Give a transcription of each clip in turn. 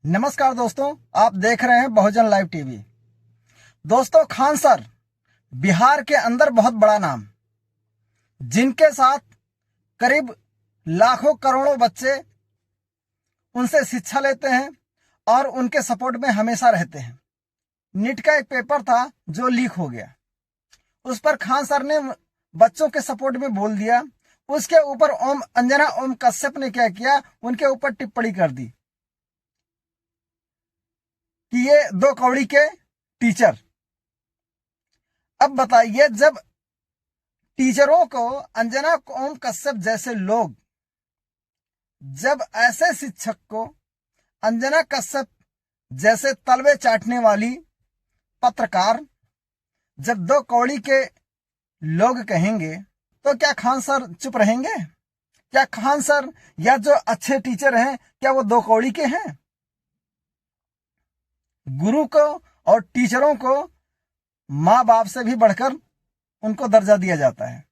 नमस्कार दोस्तों, आप देख रहे हैं बहुजन लाइव टीवी। दोस्तों, खान सर बिहार के अंदर बहुत बड़ा नाम, जिनके साथ करीब लाखों करोड़ों बच्चे उनसे शिक्षा लेते हैं और उनके सपोर्ट में हमेशा रहते हैं। नीट का एक पेपर था जो लीक हो गया, उस पर खान सर ने बच्चों के सपोर्ट में बोल दिया। उसके ऊपर अंजना ओम कश्यप ने क्या किया, उनके ऊपर टिप्पणी कर दी कि ये दो कौड़ी के टीचर। अब बताइए, जब टीचरों को अंजना ओम कश्यप जैसे लोग, जब ऐसे शिक्षक को अंजना कश्यप जैसे तलवे चाटने वाली पत्रकार, जब दो कौड़ी के लोग कहेंगे, तो क्या खान सर चुप रहेंगे? क्या खान सर या जो अच्छे टीचर हैं, क्या वो दो कौड़ी के हैं? गुरु को और टीचरों को माँ बाप से भी बढ़कर उनको दर्जा दिया जाता है,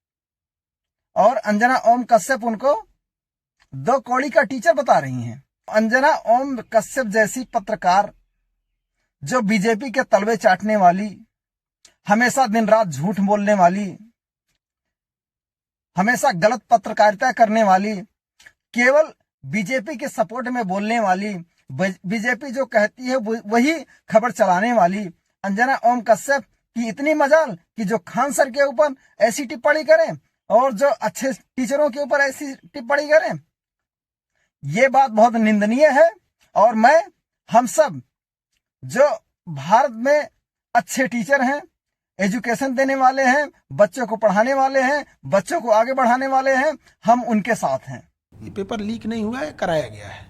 और अंजना ओम कश्यप उनको दो कौड़ी का टीचर बता रही हैं। अंजना ओम कश्यप जैसी पत्रकार, जो बीजेपी के तलवे चाटने वाली, हमेशा दिन रात झूठ बोलने वाली, हमेशा गलत पत्रकारिता करने वाली, केवल बीजेपी के सपोर्ट में बोलने वाली, बीजेपी जो कहती है वही खबर चलाने वाली अंजना ओम कश्यप की इतनी मजाल कि जो खान सर के ऊपर ऐसी टिप्पणी करें और जो अच्छे टीचरों के ऊपर ऐसी टिप्पणी करें। ये बात बहुत निंदनीय है। और मैं हम सब जो भारत में अच्छे टीचर हैं, एजुकेशन देने वाले हैं, बच्चों को पढ़ाने वाले हैं, बच्चों को आगे बढ़ाने वाले हैं, हम उनके साथ हैं। ये पेपर लीक नहीं हुआ है, कराया गया है।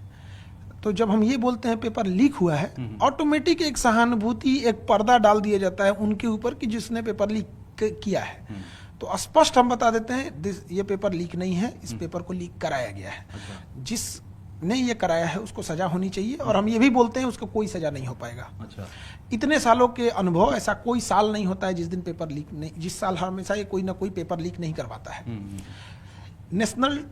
तो जब हम ये बोलते हैं पेपर लीक हुआ है, ऑटोमेटिक एक सहानुभूति, एक पर्दा डाल दिया जाता है उनके ऊपर कि जिसने पेपर लीक किया है। तो स्पष्ट हम बता देते हैं, ये पेपर लीक नहीं है, इस पेपर को लीक कराया गया है। जिसने ये कराया है उसको सजा होनी चाहिए, और हम ये भी बोलते हैं उसको कोई सजा नहीं हो पाएगा। इतने सालों के अनुभव, ऐसा कोई साल नहीं होता है जिस दिन पेपर लीक नहीं, जिस साल हमेशा ये कोई ना कोई पेपर लीक नहीं करवाता है। नेशनल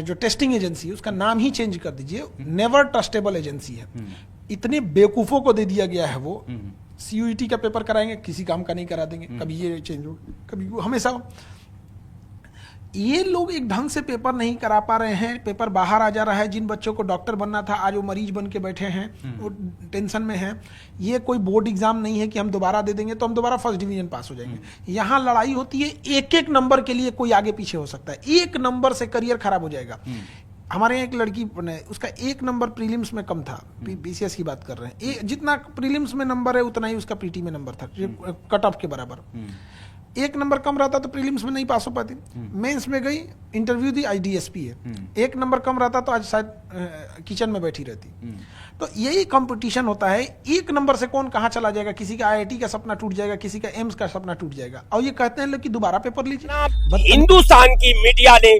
जो टेस्टिंग एजेंसी है उसका नाम ही चेंज कर दीजिए, नेवर ट्रस्टेबल एजेंसी है। इतने बेवकूफों को दे दिया गया है, वो सीयूईटी का पेपर कराएंगे, किसी काम का नहीं करा देंगे, कभी ये चेंज हो, कभी वो, हमेशा ये लोग एक ढंग से पेपर नहीं करा पा रहे हैं। पेपर बाहर आ जा रहा है। जिन बच्चों को डॉक्टर बनना था, आज वो मरीज बन के बैठे हैं, वो टेंशन में हैं। ये कोई बोर्ड एग्जाम नहीं है कि हम दोबारा दे देंगे तो हम दोबारा फर्स्ट डिवीजन पास हो जाएंगे। यहाँ लड़ाई होती है एक एक नंबर के लिए, कोई आगे पीछे हो सकता है, एक नंबर से करियर खराब हो जाएगा। हमारे यहाँ एक लड़की, उसका एक नंबर प्रीलिम्स में कम था, बीसीएस की बात कर रहे हैं, जितना प्रीलिम्स में नंबर है उतना ही उसका पीटी में नंबर था, कट ऑफ के बराबर। एक नंबर कम रहता तो प्रीलिम्स में नहीं पास हो पाती। मेंस में गई, इंटरव्यू दी, आज डीएसपी है। एक नंबर कम रहता तो आज शायद किचन में बैठी रहती। तो यही कंपटीशन होता है, एक नंबर से कौन कहाँ चला जाएगा। किसी का आईआईटी का सपना टूट जाएगा, किसी का एम्स का सपना टूट जाएगा, और ये कहते हैं लोग कि दोबारा पेपर लीजिए। हिंदुस्तान की मीडिया ने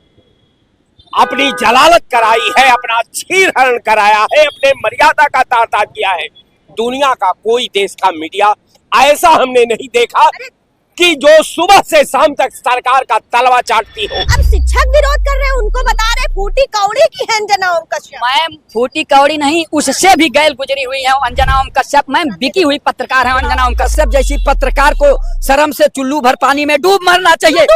अपनी जलालत कराई है, अपना चीरहरण कराया है, अपने मर्यादा का तार किया है। दुनिया का कोई देश का मीडिया ऐसा हमने नहीं देखा कि जो सुबह से शाम तक सरकार का तलवा चाटती हो। अब शिक्षक विरोध कर रहे हैं, उनको बता रहे फूटी कौड़ी की है अंजना ओम कश्यप। मैम फूटी कौड़ी नहीं, उससे भी गैल गुजरी हुई है अंजना ओम कश्यप। मैम बिकी हुई पत्रकार है अंजना ओम कश्यप जैसी पत्रकार को शर्म से चुल्लू भर पानी में डूब मरना चाहिए,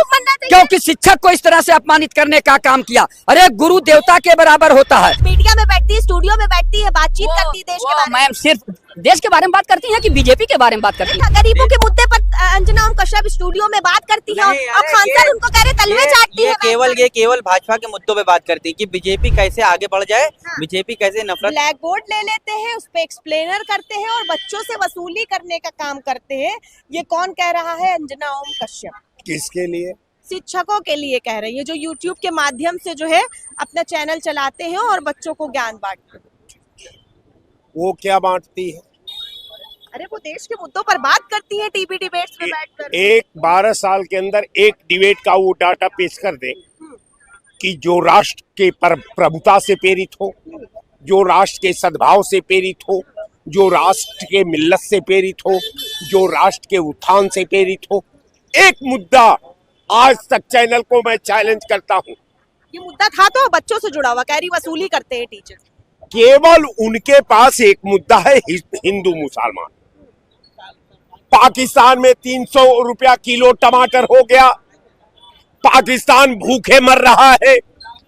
क्योंकि शिक्षक को इस तरह से अपमानित करने का काम किया। अरे गुरु देवता के बराबर होता है। मीडिया में बैठती है, स्टूडियो में बैठती है, बातचीत करती है देश के बारे में। मैम सिर्फ देश के बारे में बात करती है कि बीजेपी के बारे में बात करती है? गरीबों के मुद्दे पर अंजना ओम कश्यप स्टूडियो में बात करती है, और खान सर उनको कह रहे तलवे चाटती है। ये केवल भाजपा के मुद्दों पे बात करती है कि बीजेपी कैसे आगे बढ़ जाए, बीजेपी कैसे नफरत। ब्लैक बोर्ड ले लेते हैं, उस पे एक्सप्लेनर करते हैं और बच्चों से वसूली करने का काम करते हैं। ये कौन कह रहा है? अंजना ओम कश्यप। किसके लिए? शिक्षकों के लिए कह रही है, जो यूट्यूब के माध्यम से जो है अपना चैनल चलाते हैं और बच्चों को ज्ञान बांटते हैं। वो क्या बांटती है? अरे वो देश के मुद्दों पर बात करती है टीवी डिबेट्स में बैठकर। एक 12 साल के अंदर एक डिबेट का वो डाटा पेश कर दे कि जो राष्ट्र के प्रभुता से प्रेरित हो, जो राष्ट्र के सद्भाव से प्रेरित हो, जो राष्ट्र के मिल्लत से प्रेरित हो, जो राष्ट्र के उत्थान से प्रेरित हो। एक मुद्दा आज तक चैनल को मैं चैलेंज करता हूँ। ये मुद्दा था तो बच्चों से जुड़ा हुआ, कह रही वसूली करते हैं टीचर। केवल उनके पास एक मुद्दा है हिंदू मुसलमान। पाकिस्तान में 300 रुपया किलो टमाटर हो गया, पाकिस्तान भूखे मर रहा है,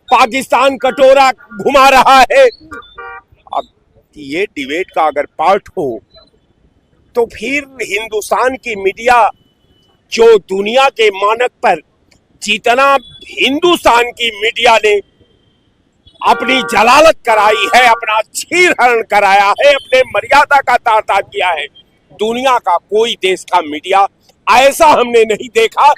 पाकिस्तान कटोरा घुमा रहा है। अब ये डिबेट का अगर पार्ट हो तो फिर हिंदुस्तान की मीडिया जो दुनिया के मानक पर जितना हिंदुस्तान की मीडिया ने अपनी जलालत कराई है, अपना चीरहरण कराया है, अपने मर्यादा का तार किया है, दुनिया का कोई देश का मीडिया ऐसा हमने नहीं देखा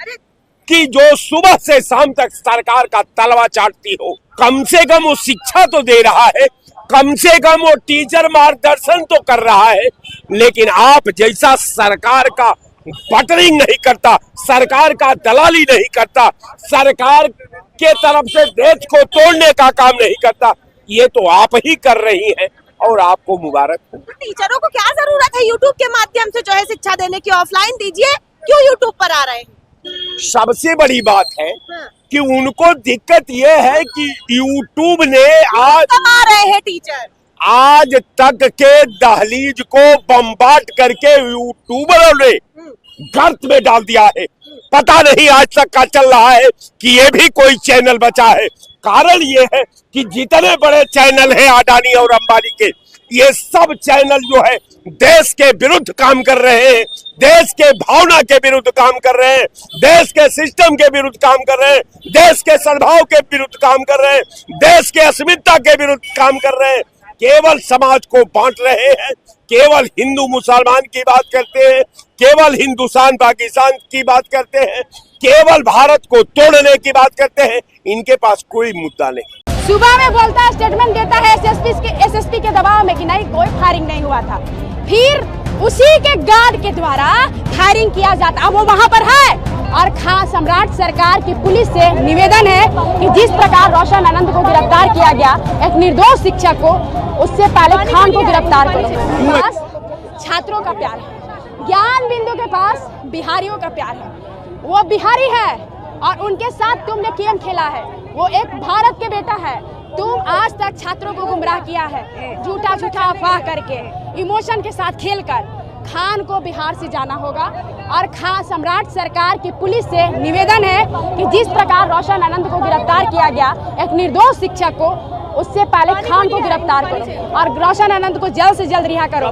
कि जो सुबह से शाम तक सरकार का तलवा चाटती हो। कम से कम वो शिक्षा तो दे रहा है, कम से कम वो टीचर मार्गदर्शन तो कर रहा है, लेकिन आप जैसा सरकार का बटरिंग नहीं करता, सरकार का दलाली नहीं करता, सरकार के तरफ से देश को तोड़ने का काम नहीं करता, ये तो आप ही कर रही हैं और आपको मुबारक हो। टीचरों को क्या जरूरत है यूट्यूब के माध्यम से जो है शिक्षा देने की? ऑफलाइन दीजिए, क्यों यूट्यूब पर आ रहे हैं? सबसे बड़ी बात है कि उनको दिक्कत ये है कि यूट्यूब ने आज कमा रहे हैं टीचर, आज तक के दहलीज को बम्बार्ड करके यूट्यूबरों ने गर्त में डाल दिया है। पता नहीं आज तक का चल रहा है कि ये भी कोई चैनल बचा है। कारण ये है कि जितने बड़े चैनल हैं अडानी और अंबानी के, ये सब चैनल जो है देश के विरुद्ध काम कर रहे हैं, देश के भावना के विरुद्ध काम कर रहे हैं, देश के सिस्टम के विरुद्ध काम कर रहे हैं, देश के सद्भाव के विरुद्ध काम कर रहे हैं, देश के अस्मिता के विरुद्ध काम कर रहे हैं, केवल समाज को बांट रहे हैं, केवल हिंदू मुसलमान की बात करते हैं, केवल हिंदुस्तान पाकिस्तान की बात करते हैं, केवल भारत को तोड़ने की बात करते हैं। इनके पास कोई मुद्दा नहीं। सुबह में बोलता है, स्टेटमेंट देता है एसएसपी के दबाव में कि नहीं कोई फायरिंग नहीं हुआ था, फिर उसी के गार्ड के द्वारा फायरिंग किया जाता। अब वो वहाँ पर है और खान सम्राट सरकार की पुलिस से निवेदन है कि जिस प्रकार रोशन आनंद को गिरफ्तार किया गया, एक निर्दोष शिक्षक को, उससे पहले खान को गिरफ्तार करो। पास छात्रों का प्यार है, ज्ञान बिंदु के पास बिहारियों का प्यार है। वो बिहारी है और उनके साथ तुमने गेम खेला है, वो एक भारत के बेटा है। तुम आज तक छात्रों को गुमराह किया है, झूठा अफवाह करके, इमोशन के साथ खेलकर। खान को बिहार से जाना होगा और खान सम्राट सरकार की पुलिस से निवेदन है कि जिस प्रकार रोशन आनंद को गिरफ्तार किया गया, एक निर्दोष शिक्षक को, उससे पहले खान को गिरफ्तार करो और रोशन आनंद को जल्द से जल्द रिहा करो।